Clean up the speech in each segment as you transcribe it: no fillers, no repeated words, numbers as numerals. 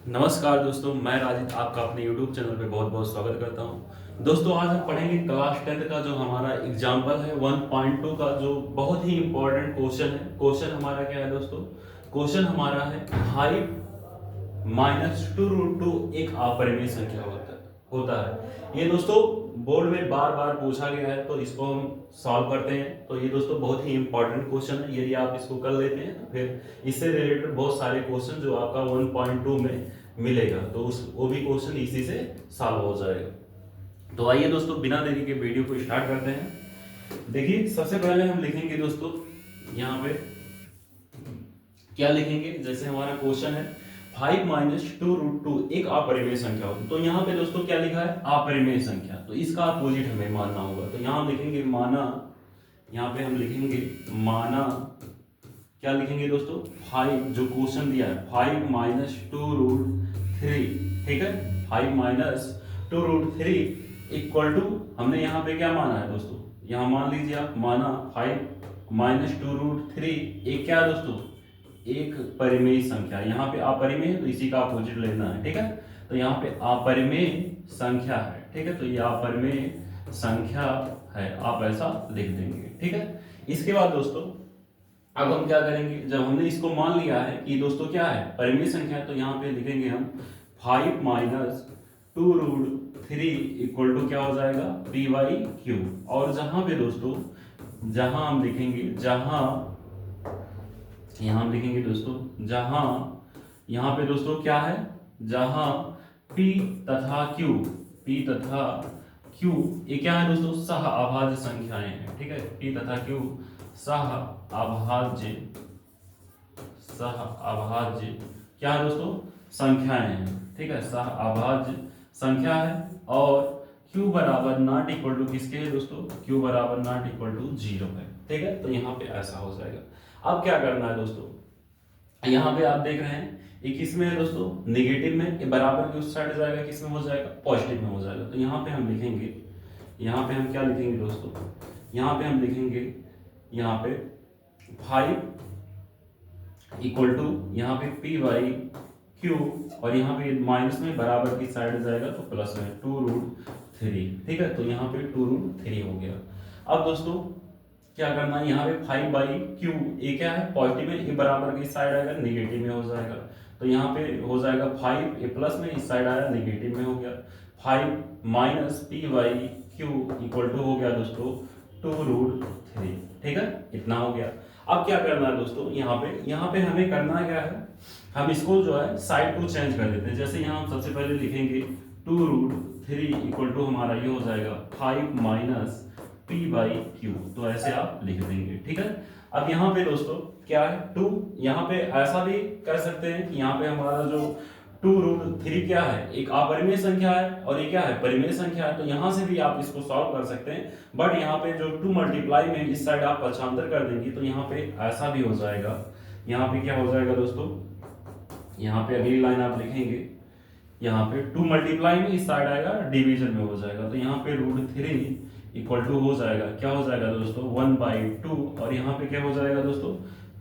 नमस्कार दोस्तों, मैं राजित आपका अपने YouTube चैनल पे बहुत बहुत स्वागत करता हूं। दोस्तों आज हम पढ़ेंगे क्लास 10th का जो हमारा एग्जाम्पल है 1.2 का, जो बहुत ही इंपॉर्टेंट क्वेश्चन है। क्वेश्चन हमारा क्या है दोस्तों? क्वेश्चन हमारा है 5 - 2√2 एक अपरिमेय संख्या होता है। ये दोस्तों बोर्ड में बार बार पूछा गया है, तो इसको हम सॉल्व करते हैं। तो ये दोस्तों बहुत ही इंपॉर्टेंट क्वेश्चन है। यदि आप इसको कर लेते हैं तो फिर इससे रिलेटेड बहुत सारे क्वेश्चन जो आपका 1.2 में मिलेगा, तो उस वो भी क्वेश्चन इसी से सॉल्व हो जाएगा। तो आइए दोस्तों, बिना देरी के वीडियो को स्टार्ट करते हैं। देखिए, सबसे पहले हम लिखेंगे दोस्तों यहाँ पे क्या लिखेंगे। जैसे हमारा क्वेश्चन है 5 - 2√2 एक अपरिमेय संख्या होती है। तो यहाँ पे दोस्तों क्या लिखा है? अपरिमेय संख्या। तो इसका अपोजिट हमें मानना होगा। तो यहाँ लिखेंगे माना, यहाँ पे हम लिखेंगे माना, क्या लिखेंगे दोस्तों? 5, जो क्वेश्चन दिया है 5 - 2√3, ठीक है। 5 - 2√3 इक्वल टू, हमने यहाँ पे क्या माना है दोस्तों? यहाँ मान लीजिए आप, माना 5 - 2√3 एक क्या है दोस्तों? एक परिमेय संख्या। यहाँ पे अपरिमेय है तो इसी का अपोजिट लेना है, ठीक है। तो यहाँ पे अपरिमेय संख्या है, ठीक है। तो ये अपरिमेय संख्या है, आप ऐसा लिख देंगे, ठीक है। इसके बाद दोस्तों अब हम क्या करेंगे? जब हमने इसको मान लिया है कि दोस्तों क्या है, परिमेय संख्या है, तो यहाँ पे लिखेंगे हम 5 - 2√3 इक्वल टू क्या हो जाएगा? p/q। और जहां पे दोस्तों, जहां हम लिखेंगे, जहां यहाँ हम लिखेंगे दोस्तों, जहां यहाँ पे दोस्तों क्या है, जहां p तथा q ये क्या है दोस्तों? सह अभाज्य संख्याएं हैं, ठीक है। p तथा q सह अभाज्य क्या है दोस्तों? संख्याएं हैं, ठीक है। सह अभाज्य संख्या है। और q बराबर नॉट इक्वल टू किसके है दोस्तों? q बराबर नॉट इक्वल टू 0 है, ठीक है। तो यहाँ पे ऐसा हो जाएगा। अब क्या करना है दोस्तों? यहाँ पे आप देख रहे हैं ये किस में है दोस्तों? नेगेटिव में। ये बराबर की उस साइड जाएगा, किस में हो जाएगा? पॉजिटिव में हो जाएगा। तो यहाँ पे हम लिखेंगे, यहाँ पे हम क्या लिखेंगे दोस्तों? यहाँ पे हम लिखेंगे, यहाँ पे 5 इक्वल टू, यहाँ पे p/q, और यहाँ पे माइनस में बराबर की साइड जाएगा तो प्लस में 2√3, ठीक है। तो यहाँ पे 2√3 हो गया। अब दोस्तों क्या करना है? यहाँ पे 5/q ये क्या है? पॉजिटिव में, ये बराबर की साइड आएगा नेगेटिव में हो जाएगा। तो यहाँ पे हो जाएगा 5, ये प्लस में, इस साइड आया नेगेटिव में हो गया। 5 - p/q इक्वल टू हो गया दोस्तों 2√3, ठीक है। इतना हो गया। अब क्या करना है दोस्तों? यहाँ पे हमें करना क्या है? हम इसको जो है साइड को चेंज कर देते हैं। जैसे यहाँ हम सबसे पहले लिखेंगे 2√3 इक्वल टू हमारा ये हो जाएगा 5 - p/q। तो ऐसे आप लिख देंगे, ठीक है। अब यहाँ पे दोस्तों क्या है? 2, यहाँ पे ऐसा भी कर सकते हैं कि यहाँ पे हमारा जो 2√3 क्या है? एक अपरिमेय संख्या है, और ये क्या है? परिमेय संख्या है। तो यहाँ से भी आप इसको सॉल्व कर सकते हैं। बट यहाँ पे जो 2 मल्टीप्लाई में इस साइड आप पक्षांतर कर देंगे तो यहाँ पे ऐसा भी हो जाएगा। यहाँ पे क्या हो जाएगा दोस्तों? यहाँ पे अगली लाइन आप लिखेंगे, यहाँ पे 2 मल्टीप्लाई में इस साइड आएगा, डिवीजन में हो जाएगा। तो यहाँ पे √3 इक्वल टू हो जाएगा, क्या हो जाएगा दोस्तों? 1/2। और यहाँ पे क्या हो जाएगा दोस्तों?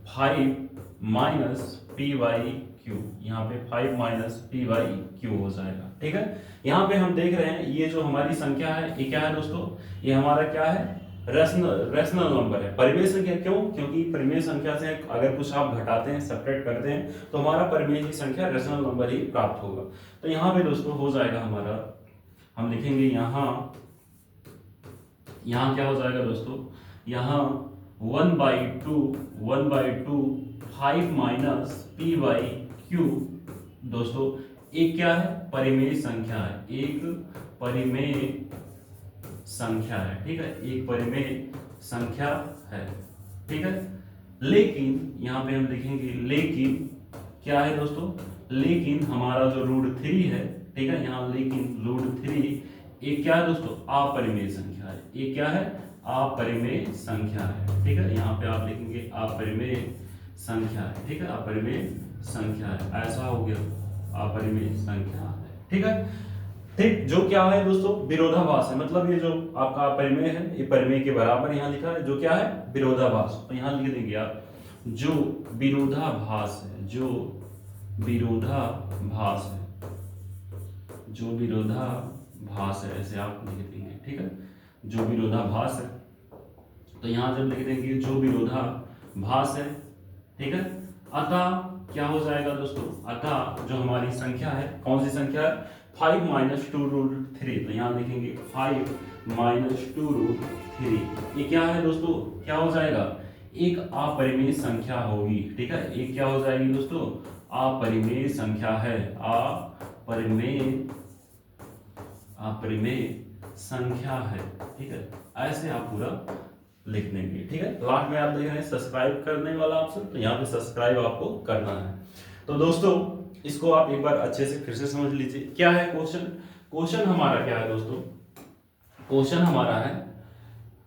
5 - p/q। यहाँ पे 5 - p/q हो जाएगा, ठीक है। यहाँ पे हम देख रहे हैं ये जो हमारी संख्या है ये क्या है दोस्तों? ये हमारा क्या है? रेशनल नंबर है, परिमेय संख्या। क्यों? क्योंकि परिमेय संख्या से अगर कुछ आप घटाते हैं, सेपरेट करते हैं, तो हमारा परिमेय की संख्या रेशनल नंबर ही प्राप्त होगा। तो यहाँ पे दोस्तों हो जाएगा हमारा, हम लिखेंगे यहाँ क्या हो जाएगा दोस्तों? यहाँ 1/2 5 - p/q दोस्तों एक क्या है? परिमेय संख्या है, एक परिमेय संख्या है, ठीक है। एक परिमेय संख्या है, ठीक है। लेकिन यहाँ पे हम लिखेंगे, लेकिन क्या है दोस्तों? लेकिन हमारा जो √3 है, ठीक है, यहाँ लेकिन √3 एक क्या है दोस्तों? अपरिमेय संख्या है। ये क्या है? अपरिमेय संख्या है, ठीक है। यहाँ पे आप लिखेंगे अपरिमेय संख्या है, ठीक है। अपरिमेय संख्या है, ऐसा हो गया, अपरिमेय संख्या है, ठीक है। ठीक, जो क्या है दोस्तों? विरोधाभास है। मतलब ये जो आपका परिमेय है ये परिमेय के बराबर यहाँ लिखा है, जो क्या है? विरोधाभास। तो यहाँ लिख देंगे आप, जो विरोधाभास है, जो विरोधाभास है, जो विरोधाभास है, ऐसे आप लिख देंगे, ठीक है, जो विरोधाभास है। तो यहां जब लिख देंगे जो विरोधाभास है, ठीक है, अतः क्या हो जाएगा दोस्तों, अतः जो हमारी संख्या है, कौन सी संख्या है, 5 माइनस 2 रूट 3, तो यहां लिखेंगे 5 माइनस 2 रूट 3, ये क्या है दोस्तों, क्या हो जाएगा, एक अपरिमेय संख्या होगी, ठीक है, एक क्या हो जाएगी दोस्तों, अपरिमेय संख्या है, अपरिमेय संख्या है, ठीक है, ऐसे आप पूरा लिख देंगे, ठीक है। लास्ट में आप देख रहे हैं सब्सक्राइब करने वाला ऑप्शन, तो यहाँ पे सब्सक्राइब आपको करना है। तो दोस्तों इसको आप एक बार अच्छे से फिर से समझ लीजिए, क्या है क्वेश्चन, क्वेश्चन हमारा क्या है दोस्तों, क्वेश्चन हमारा है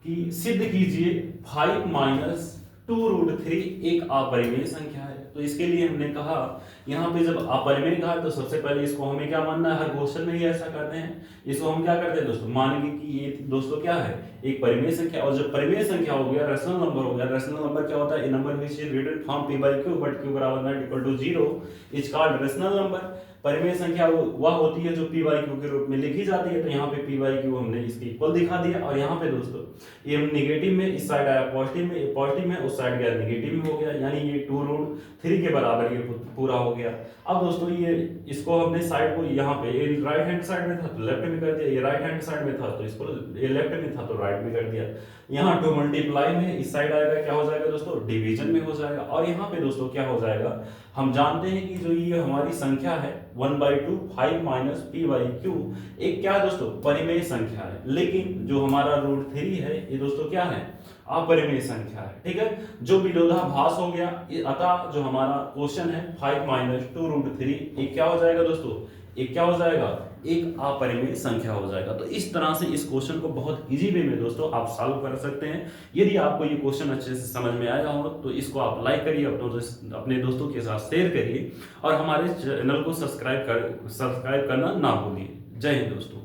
कि सिद्ध कीजिए 5 माइनस 2 रूट 3 एक अपरिमेय संख्या है। तो इसके लिए हमने कहा, यहाँ पे जब अपरिमेय कहा तो सबसे पहले इसको हमें क्या मानना है, हर क्वेश्चन में ही ऐसा करते हैं, इसको हम क्या करते हैं दोस्तों, मानेंगे कि ये दोस्तों क्या है, एक परिमेय संख्या, और जब परिमेय संख्या हो गया, रैशनल नंबर हो गया, रैशनल नंबर क्या होता है, a number which is written from p by q but q बराबर not equal to 0 is called rational number. परिमेय संख्या वह होती है जो p by q के रूप में लिखी जाती है, तो यहाँ पे p by q हमने इसके इक्वल दिखा दिया, और यहाँ पे दोस्तों ये नेगेटिव में इस साइड आया पॉजिटिव में, पॉजिटिव में उस साइड गया नेगेटिव में हो गया, यानी ये 2 रूट 3 के बराबर ये पूरा हो गया। अब दोस्तों ये इसको हमने साइड को यहाँ पे, ये राइट हैंड साइड में था तो लेफ्ट में कर दिया, ये राइट हैंड साइड में था तो इसको, ये लेफ्ट में था तो राइट में कर दिया। यहाँ टू मल्टीप्लाई में इस साइड आएगा, क्या हो जाएगा दोस्तों, डिवीजन में हो जाएगा। और यहाँ पे दोस्तों क्या हो जाएगा, हम जानते हैं कि जो ये हमारी संख्या है 1/2 5 माइनस p by q एक क्या है दोस्तों, परिमेय संख्या है, लेकिन जो हमारा रूट 3 है ये दोस्तों क्या है, अपरिमेय संख्या है, ठीक है, जो विरोधाभास हो गया। अतः जो हमारा क्वेश्चन है 5 माइनस 2 रूट 3 एक क्या हो जाएगा दोस्तों, एक क्या हो जाएगा, एक अपरिमेय संख्या हो जाएगा। तो इस तरह से इस क्वेश्चन को बहुत इजी वे में दोस्तों आप सॉल्व कर सकते हैं। यदि आपको ये क्वेश्चन अच्छे से समझ में आया हो तो इसको आप लाइक करिए, अपने दोस्तों के साथ शेयर करिए, और हमारे चैनल को सब्सक्राइब करना ना भूलिए। जय हिंद दोस्तों।